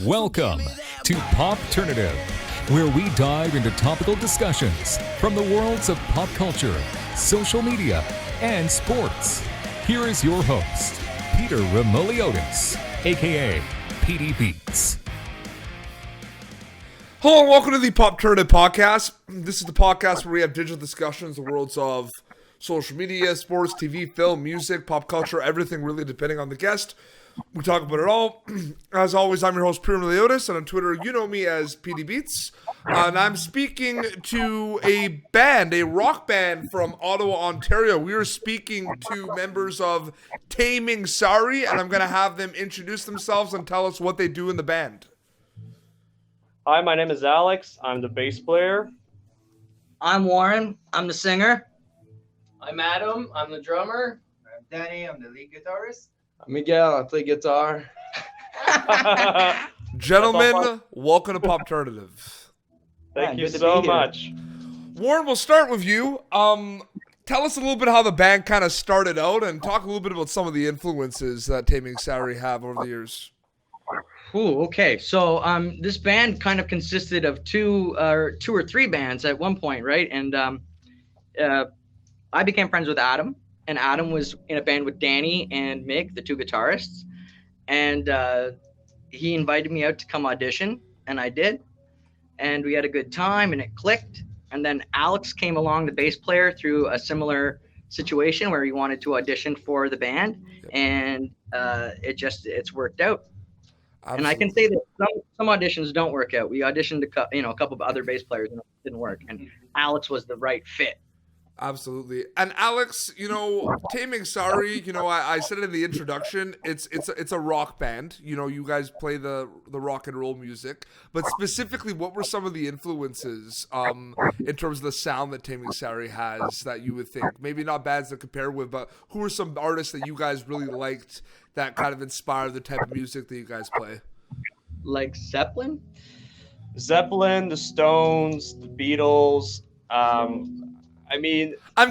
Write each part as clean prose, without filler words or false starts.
Welcome to Popternative, where we dive into topical discussions from the worlds of pop culture, social media, and sports. Here is your host, Peter Remoliotis, aka PD Beats. Hello and welcome to the Popternative podcast. This is the podcast where we have digital discussions in the worlds of social media, sports, TV, film, music, pop culture, everything really depending on the guest. We talk about it all. As always, I'm your host, Peter Remoliotis, and on Twitter, you know me as PD Beats. And I'm speaking to a band, a rock band from Ottawa, Ontario. We are speaking to members of Taming Sari, and I'm going to have them introduce themselves and tell us what they do in the band. Hi, my name is Alex. I'm the bass player. I'm Warren. I'm the singer. I'm Adam. I'm the drummer. I'm Danny. I'm the lead guitarist. I'm Miguel. I play guitar. Gentlemen, welcome to Popternative. Thank you so much. Warren, we'll start with you. Tell us a little bit how the band kind of started out and talk a little bit about some of the influences that Taming Sari have over the years. Ooh, okay. So this band kind of consisted of two or three bands at one point, right? And I became friends with Adam, and Adam was in a band with Danny and Mig, the two guitarists. And he invited me out to come audition, and I did. And we had a good time, and it clicked. And then Alex came along, the bass player, through a similar situation where he wanted to audition for the band, and it's worked out. Absolutely. And I can say that some auditions don't work out. We auditioned a couple of other bass players and it didn't work. And Alex was the right fit. Absolutely. And Alex, Taming Sari, I said it in the introduction, it's a rock band. You guys play the rock and roll music. But specifically, what were some of the influences in terms of the sound that Taming Sari has that you would think? Maybe not bands to compare with, but who are some artists that you guys really liked that kind of inspired the type of music that you guys play? Like Zeppelin? Zeppelin, the Stones, the Beatles. I'm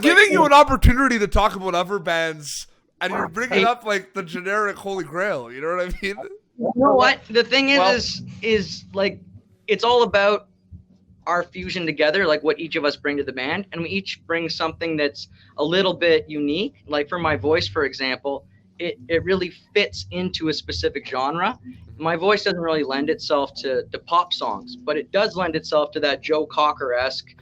giving you an opportunity to talk about other bands, and you're bringing up like the generic Holy Grail. You know what I mean? You know what? The thing is like it's all about our fusion together, like what each of us bring to the band, and we each bring something that's a little bit unique. Like for my voice, for example, it really fits into a specific genre. My voice doesn't really lend itself to pop songs, but it does lend itself to that Joe Cocker-esque.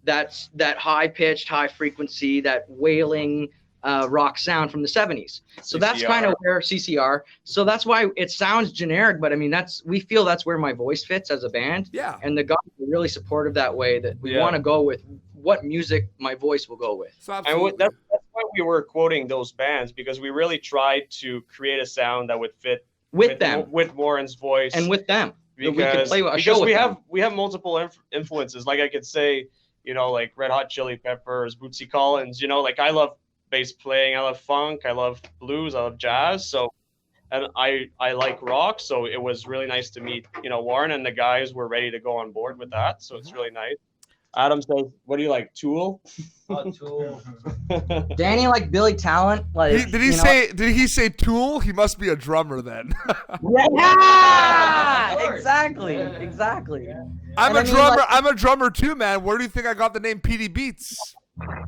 That's that high-pitched, high-frequency, that wailing rock sound from the 70s. So that's kind of where CCR. So that's why it sounds generic, but I mean we feel that's where my voice fits as a band. Yeah. And the guys are really supportive that way, that we want to go with what music my voice will go with. So and that's why we were quoting those bands, because we really tried to create a sound that would fit with Warren's voice and with them. Because we could play a show with them. we have multiple influences. Like I could say, like Red Hot Chili Peppers, Bootsy Collins, like I love bass playing, I love funk, I love blues, I love jazz. So, and I like rock. So it was really nice to meet, Warren, and the guys were ready to go on board with that. So it's really nice. Adam says, what do you like, Tool? Oh, Tool. Danny like Billy Talent. Like, did he say Tool? He must be a drummer then. Yeah, exactly. I'm a drummer too, man. Where do you think I got the name PD Beats?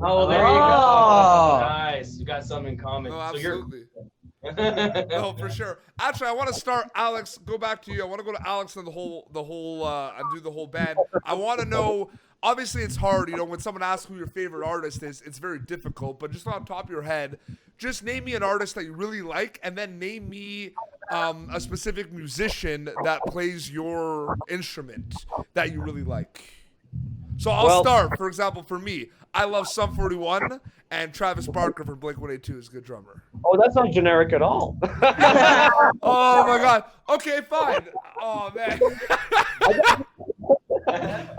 Oh, there you go. Nice. You got something in common. No, absolutely. No, for sure. Actually, I want to start, Alex. Go back to you. I want to go to Alex and and do the whole band. I want to know. Obviously, it's hard, when someone asks who your favorite artist is, it's very difficult. But just on top of your head, just name me an artist that you really like, and then name me a specific musician that plays your instrument that you really like. So I'll start. For example, for me, I love Sum 41, and Travis Barker from Blink-182 is a good drummer. Oh, that's not generic at all. Oh my God. Okay, fine. Oh man.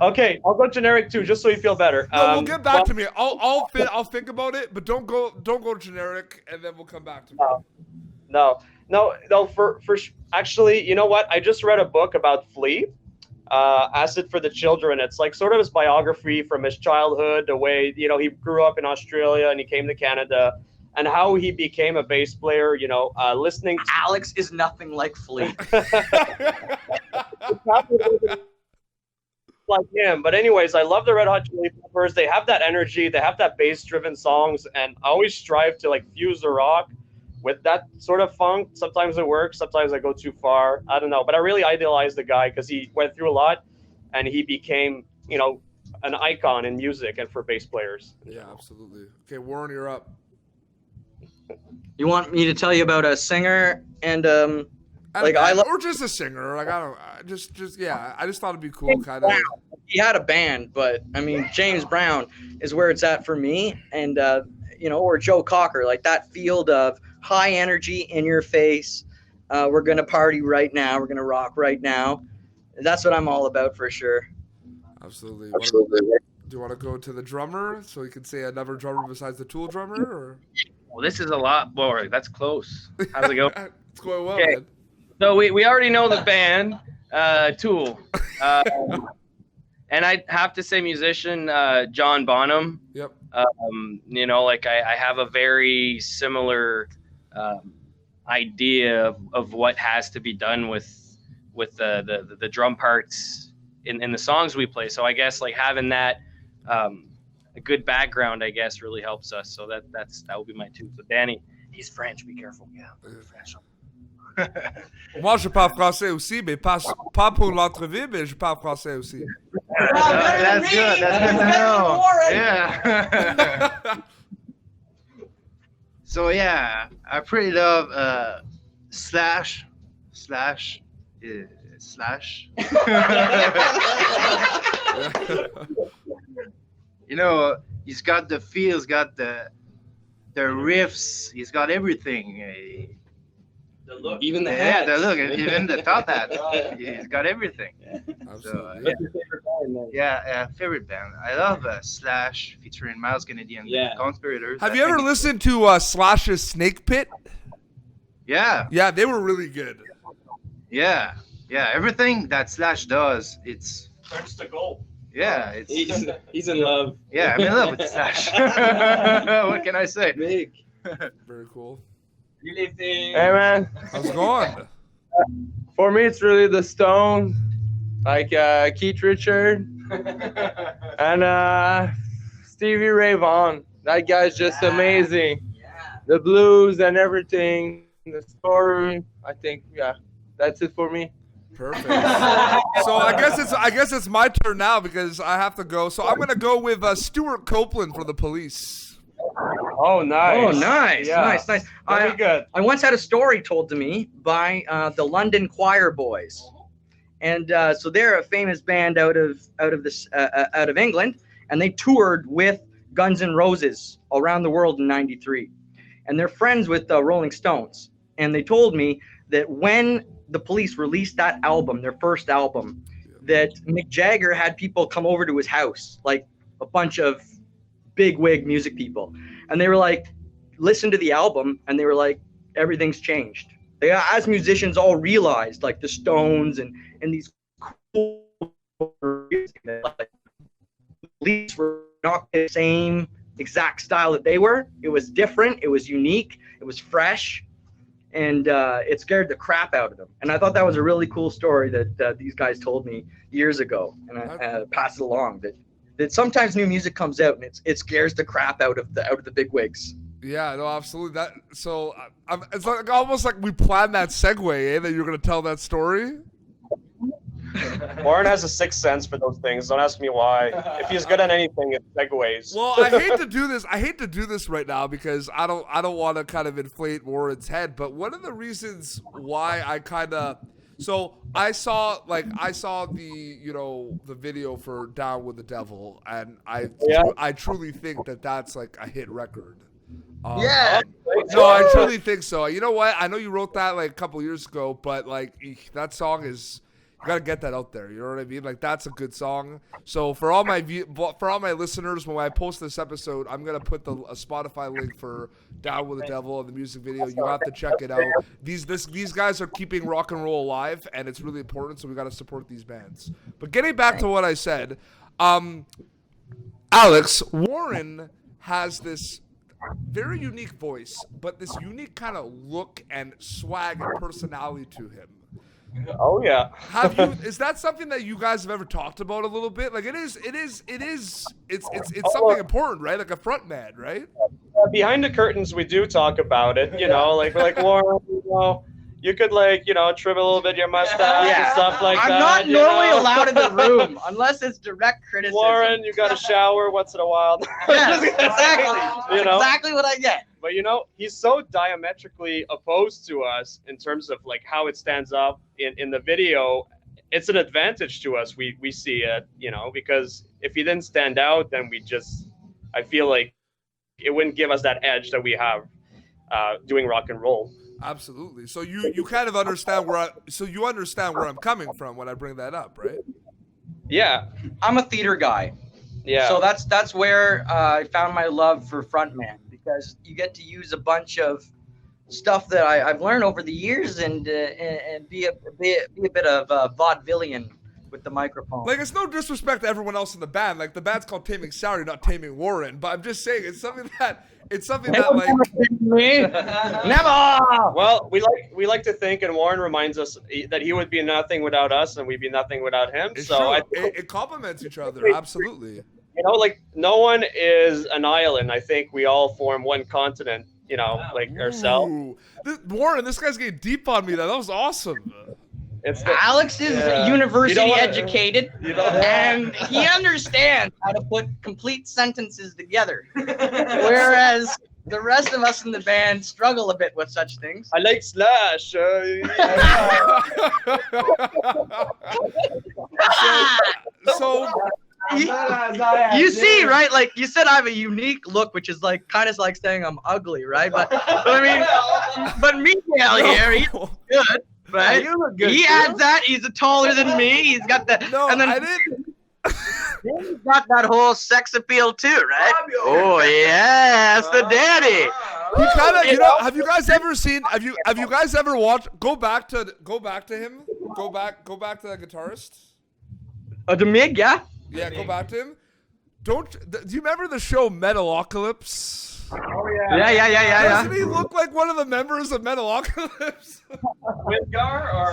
Okay, I'll go generic too, just so you feel better. No, we'll get back to me. I'll think about it, but don't go generic, and then we'll come back to me. No. For actually, you know what? I just read a book about Flea, Acid for the Children. It's like sort of his biography from his childhood, the way he grew up in Australia and he came to Canada, and how he became a bass player. You know, listening. Alex is nothing like Flea. Like him. But anyways, I love the Red Hot Chili Peppers. They have that energy. They have that bass-driven songs, and I always strive to like fuse the rock with that sort of funk. Sometimes it works. Sometimes I go too far. I don't know. But I really idolize the guy because he went through a lot, and he became, you know, an icon in music and for bass players. Yeah, absolutely. Okay, Warren, you're up. You want me to tell you about a singer and Like I love. or just a singer. Like I just yeah. I just thought it'd be cool, kind of. He had a band, but I mean, James Brown is where it's at for me, and you know, or Joe Cocker, like that field of high energy, in your face. We're gonna party right now. We're gonna rock right now. That's what I'm all about for sure. Absolutely. Do you want to go to the drummer so you can say another drummer besides the Tool drummer? Or? Well, this is a lot more. That's close. How's it go? It's going well, Okay. man. So we already know the band, Tool. And I have to say musician, John Bonham. Yep. You know, like I have a very similar idea of what has to be done with the drum parts in the songs we play. So I guess like having that a good background, I guess, really helps us. So that will be my two. So Danny, he's French. Be careful. Yeah, French. Moi, je parle français aussi, mais pas pour l'entrevue, mais je parle français aussi. That's good. That's good to know. Yeah. So yeah, I pretty love Slash. You know, he's got the feel, he's got the riffs, he's got everything. The look, even the Yeah, hat. the look, even the top hat. He's got everything. Absolutely. Favorite band. I love Slash featuring Miles Kennedy and the Conspirators. Have you ever listened to Slash's Snake Pit? Yeah, Yeah, they were really good. yeah. Everything that Slash does, it's Turns to gold. yeah, it's He's in love. yeah. I'm in love with Slash. What can I say? Big. Very cool. Hey man, How's it going? for me it's really the Stones, like Keith Richard and Stevie Ray Vaughan. That guy's just amazing. The blues and everything, the story. I think that's it for me. Perfect. So I guess it's my turn now because I have to go. So I'm gonna go with Stuart Copeland for the Police. Oh nice. Oh, nice, Yeah. nice. Very good. I once had a story told to me by the London Choir Boys, and so they're a famous band out of England, and they toured with Guns N' Roses around the world in '93, and they're friends with the Rolling Stones, and they told me that when the Police released that album, their first album, that Mick Jagger had people come over to his house, like a bunch of bigwig music people, and they were like, listen to the album, and they were like, everything's changed. They, as musicians, all realized like the Stones and these cool music, like, Police were not the same exact style that they were. It was different. It was unique. It was fresh, and it scared the crap out of them. And I thought that was a really cool story that these guys told me years ago, and I passed it along. That sometimes new music comes out and it scares the crap out of the big wigs. Yeah, no, absolutely. It's like almost like we planned that segue, that you're gonna tell that story. Warren has a sixth sense for those things. Don't ask me why. If he's good at anything, it's segues. Well, I hate to do this. I hate to do this right now because I don't want to kind of inflate Warren's head. But one of the reasons why I kind of I saw the the video for Down with the Devil, and I truly think that's like a hit record. Yeah. No, I truly think so. You know what? I know you wrote that like a couple years ago, but like that song is. You gotta get that out there. You know what I mean? Like that's a good song. So for all my listeners, when I post this episode, I'm gonna put a Spotify link for Down with the Devil and the music video. You have to check it out. These guys are keeping rock and roll alive, and it's really important. So we gotta support these bands. But getting back to what I said, Alex, Warren has this very unique voice, but this unique kind of look and swag and personality to him. Oh yeah. Is that something that you guys have ever talked about a little bit? Like it's something important, right? Like a front man, right? Behind the curtains, we do talk about it. You know, like Warren, you know, you could trim a little bit your mustache and stuff like that. I'm not normally allowed in the room unless it's direct criticism. Warren, you got to shower once in a while. Yes, exactly. You know? Exactly what I get. But he's so diametrically opposed to us in terms of like how it stands up in the video. It's an advantage to us. We see it, because if he didn't stand out, then I feel like it wouldn't give us that edge that we have doing rock and roll. Absolutely. So you kind of understand where I'm coming from when I bring that up, right? Yeah. I'm a theater guy. Yeah. So that's where I found my love for frontman, because you get to use a bunch of stuff that I've learned over the years and be a bit of a vaudevillian with the microphone. Like, it's no disrespect to everyone else in the band. Like, the band's called Taming Sari, not Taming Warren. But I'm just saying, it's something that like me. Never. Well, we like to think, and Warren reminds us that he would be nothing without us, and we'd be nothing without him. It's so true. It complements each other. Absolutely. Like no one is an island. I think we all form one continent. Ourselves. Warren, this guy's getting deep on me. That was awesome. Alex is university educated, and he understands how to put complete sentences together, whereas the rest of us in the band struggle a bit with such things. I like Slash. So you see, right? Like you said, I have a unique look, which is like kind of like saying I'm ugly, right? But I mean, but Miguel here, he's good. Right? You look good, he adds that. He's taller than me. He's got the and then I didn't. He's got that whole sex appeal too, right? Oh yeah, that's the daddy. He kind of, have you guys ever seen? Have you guys ever watched? Go back to him. Go back to that guitarist. The Mig, yeah. Yeah, go back to him. Do you remember the show Metalocalypse? Oh yeah. Yeah. Doesn't he look like one of the members of Metalocalypse?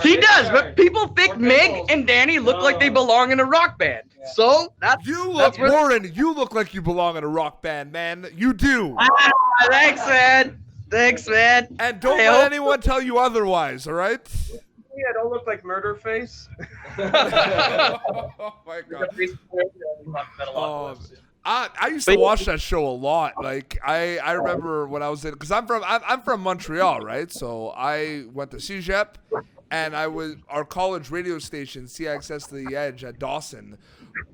He does, but people think Mig and Danny look like they belong in a rock band. Yeah. So Warren, you look like you belong in a rock band, man. You do. Thanks, man. And don't let anyone tell you otherwise, all right? Yeah, don't look like Murder Face. Oh my God. I used to watch that show a lot. Like I remember when I was in, because I'm from Montreal, right? So I went to CEGEP, and our college radio station, CXS to the Edge at Dawson.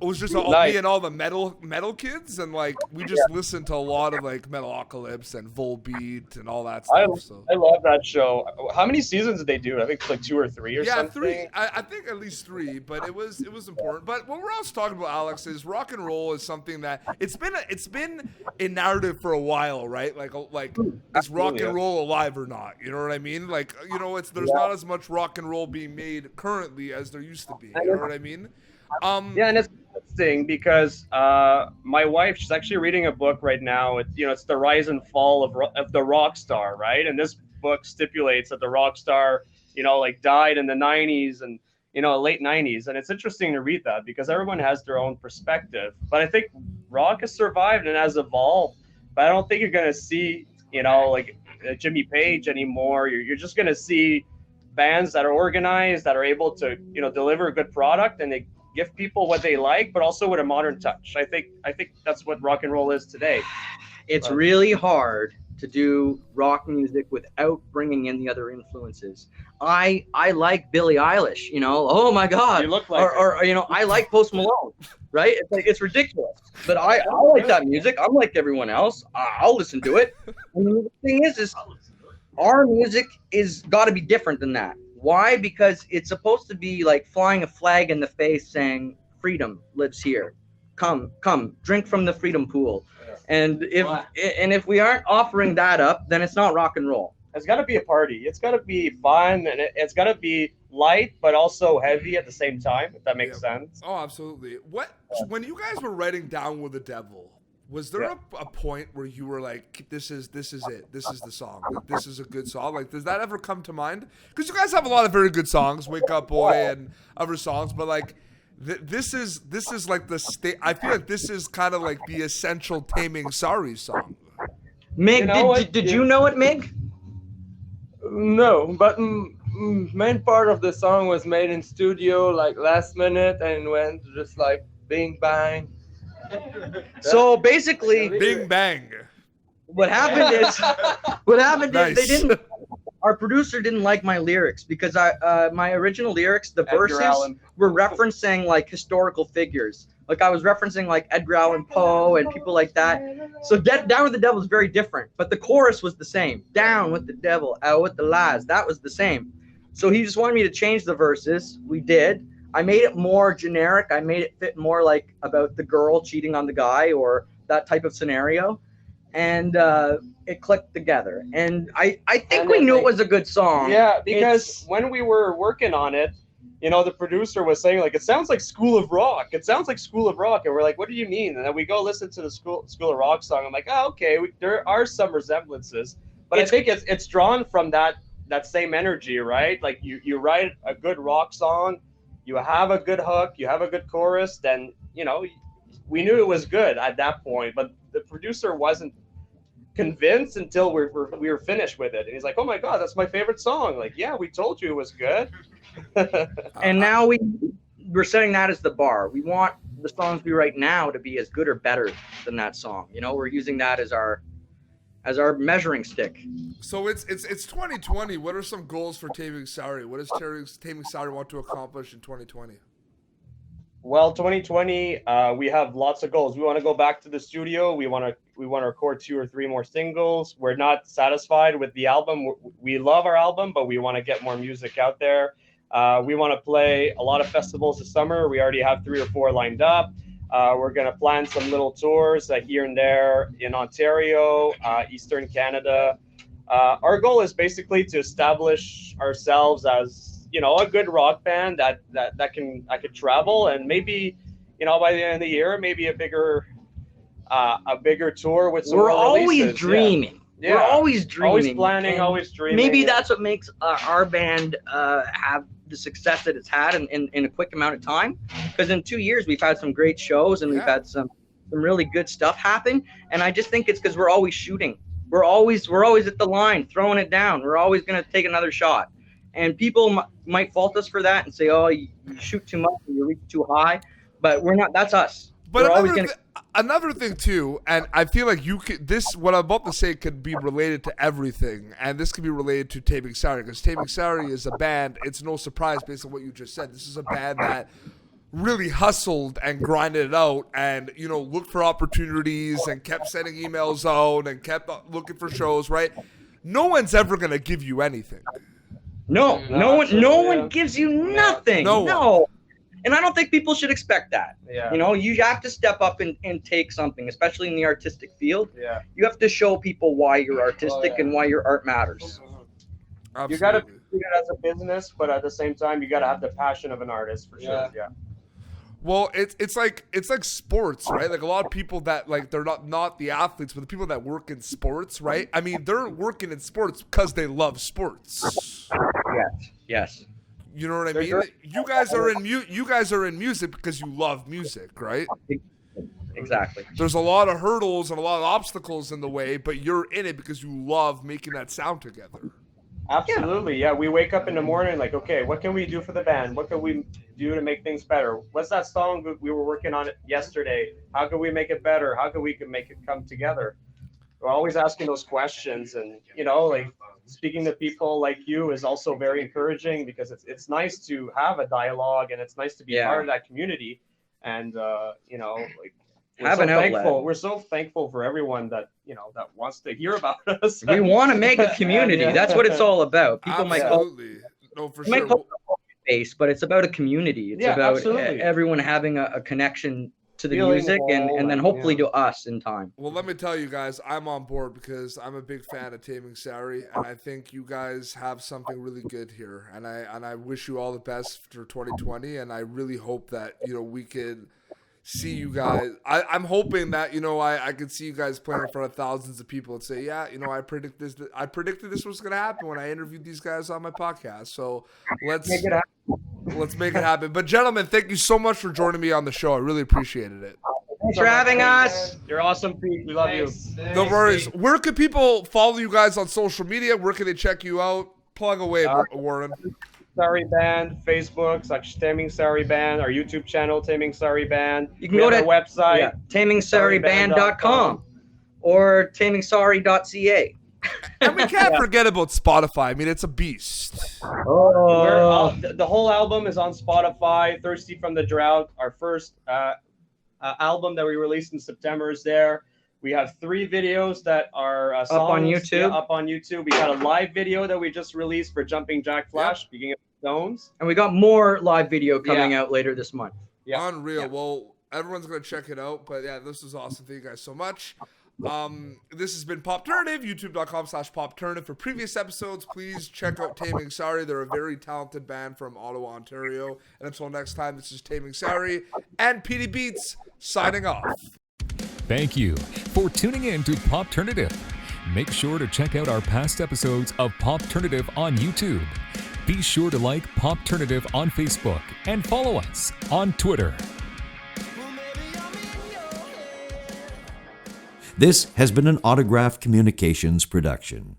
It was just me and all the metal kids, and like we just listened to a lot of like Metalocalypse and Volbeat and all that stuff. I love that show. How many seasons did they do? I think it's like 2 or 3 or something. Yeah, 3. I think at least 3, but it was important. But what we're also talking about, Alex, is rock and roll is something that it's been a narrative for a while, right? Like is rock and roll alive or not? You know what I mean? Like there's not as much rock and roll being made currently as there used to be. You know what I mean? And it's interesting because my wife, she's actually reading a book right now. It's the rise and fall of the rock star, right? And this book stipulates that the rock star, died in the 90s and late 90s. And it's interesting to read that because everyone has their own perspective. But I think rock has survived and has evolved. But I don't think you're gonna see, like Jimmy Page anymore. You're just gonna see bands that are organized, that are able to deliver a good product, and they give people what they like, but also with a modern touch. I think that's what rock and roll is today. It's really hard to do rock music without bringing in the other influences. I like Billie Eilish, oh my God. You look like or I like Post Malone, right? It's like, it's ridiculous. But I like that music. I'm like everyone else. I'll listen to it. And the thing is our music is got to be different than that. Why? Because it's supposed to be like flying a flag in the face saying freedom lives here. Come, drink from the freedom pool. And if we aren't offering that up, then it's not rock and roll. It's got to be a party. It's got to be fun, and it's got to be light, but also heavy at the same time, if that makes sense. Oh, absolutely. When you guys were writing Down with the Devil, Was there a point where you were like, this is it, this is the song, like, this is a good song? Like, does that ever come to mind? Because you guys have a lot of very good songs, Wake Up Boy and other songs, but like, this is like the state. I feel like this is kind of like the essential Taming Sari song. Mig, did you know it, Mig? No, but main part of the song was made in studio, like last minute, and went just like bing bang. So basically, Bing bang. what happened is Nice. they didn't. Our producer didn't like my lyrics because my original lyrics, the verses were referencing like historical figures. Like I was referencing like Edgar Allan Poe and people like that. So Down with the Devil is very different, but the chorus was the same. Down with the devil, out with the lads. That was the same. So he just wanted me to change the verses. We did. I made it more generic. I made it fit more like about the girl cheating on the guy or that type of scenario. And it clicked together. And I think we knew it was a good song. Yeah, because when we were working on it, you know, the producer was saying like, it sounds like School of Rock. It sounds like School of Rock. And we're like, what do you mean? And then we go listen to the School of Rock song. I'm like, oh, okay, there are some resemblances. But I think it's drawn from that same energy, right? Like you write a good rock song, you have a good hook, you have a good chorus, then, you know, we knew it was good at that point. But the producer wasn't convinced until we were finished with it. And he's like, oh my God, that's my favorite song. Like, yeah, we told you it was good. And now we're setting that as the bar. We want the songs we write now to be as good or better than that song. You know, we're using that as our measuring stick. So it's 2020. What are some goals for Taming Sari? What does Taming Sari want to accomplish in 2020? Well, 2020, we have lots of goals. We want to go back to the studio. We want to record 2 or 3 more singles. We're not satisfied with the album. We love our album, but we want to get more music out there. We want to play a lot of festivals this summer. We already have 3 or 4 lined up. We're going to plan some little tours here and there in Ontario, Eastern Canada. Our goal is basically to establish ourselves as, you know, a good rock band that could travel, and maybe, you know, by the end of the year, maybe a bigger tour with some We're more always releases. dreaming. Yeah. We're always dreaming. Always planning, and always dreaming. maybe that's what makes our band have the success that it's had in a quick amount of time. Because in 2 years, we've had some great shows and we've had some really good stuff happen. And I just think it's because we're always shooting. We're always at the line, throwing it down. We're always going to take another shot. And people might fault us for that and say, oh, you shoot too much and you reach too high. But we're not. That's us. But another thing too, and I feel like what I'm about to say could be related to everything, and this could be related to Taming Sari, because Taming Sari is a band. It's no surprise based on what you just said. This is a band that really hustled and grinded it out, and, you know, looked for opportunities and kept sending emails out and kept looking for shows. Right? No one's ever gonna give you anything. No one gives you nothing. No. And I don't think people should expect that. Yeah. You know, you have to step up and take something, especially in the artistic field. Yeah. You have to show people why you're artistic and why your art matters. Absolutely. You got to treat it as a business, but at the same time, you got to have the passion of an artist, for sure. Yeah. Well, it's like sports, right? Like a lot of people that, like, they're not the athletes, but the people that work in sports, right? I mean, they're working in sports because they love sports. Yes. You know what I mean? You guys are in music because you love music, right? Exactly. There's a lot of hurdles and a lot of obstacles in the way, but you're in it because you love making that sound together. Absolutely. Yeah. We wake up in the morning like, okay, what can we do for the band? What can we do to make things better? What's that song we were working on it yesterday? How can we make it better? How can we make it come together? We're always asking those questions, and, you know, like, speaking to people like you is also very encouraging, because it's nice to have a dialogue, and it's nice to be part of that community. And, you know, like, we're so thankful for everyone that, you know, that wants to hear about us. We want to make a community. That's what it's all about. People might call it base, but it's about a community. It's about everyone having a connection to the music and then hopefully to us in time. Well, let me tell you guys, I'm on board because I'm a big fan of Taming Sari, and I think you guys have something really good here. And I wish you all the best for 2020, and I really hope that, you know, we could see you guys. I'm hoping that, you know, I could see you guys playing in front of thousands of people and say, yeah, you know, I predicted this was going to happen when I interviewed these guys on my podcast. So let's make it happen. But gentlemen, thank you so much for joining me on the show. I really appreciated it. Thanks for having us. You're awesome, Pete. We love you. No worries. Where can people follow you guys on social media? Where can they check you out? Plug away, Warren. Sari Band, Facebook, such Taming Sari Band, our YouTube channel, Taming Sari Band. You can go to our website, tamingsariband.com or tamingsari.ca. And we can't forget about Spotify. I mean, it's a beast. The whole album is on Spotify. Thirsty from the Drought, our first album that we released in September, is there. We have 3 videos that are songs up on YouTube. Yeah, up on YouTube. We got a live video that we just released for Jumping Jack Flash, speaking of Stones. And we got more live video coming out later this month. Yeah. Unreal. Yeah. Well, everyone's going to check it out. But yeah, this is awesome. Thank you guys so much. This has been Popternative, youtube.com/Popternative. For previous episodes, please check out Taming Sari. They're a very talented band from Ottawa, Ontario. And until next time, this is Taming Sari and PD Beats signing off. Thank you for tuning in to Popternative. Make sure to check out our past episodes of Popternative on YouTube. Be sure to like Popternative on Facebook and follow us on Twitter. This has been an Autograph Communications production.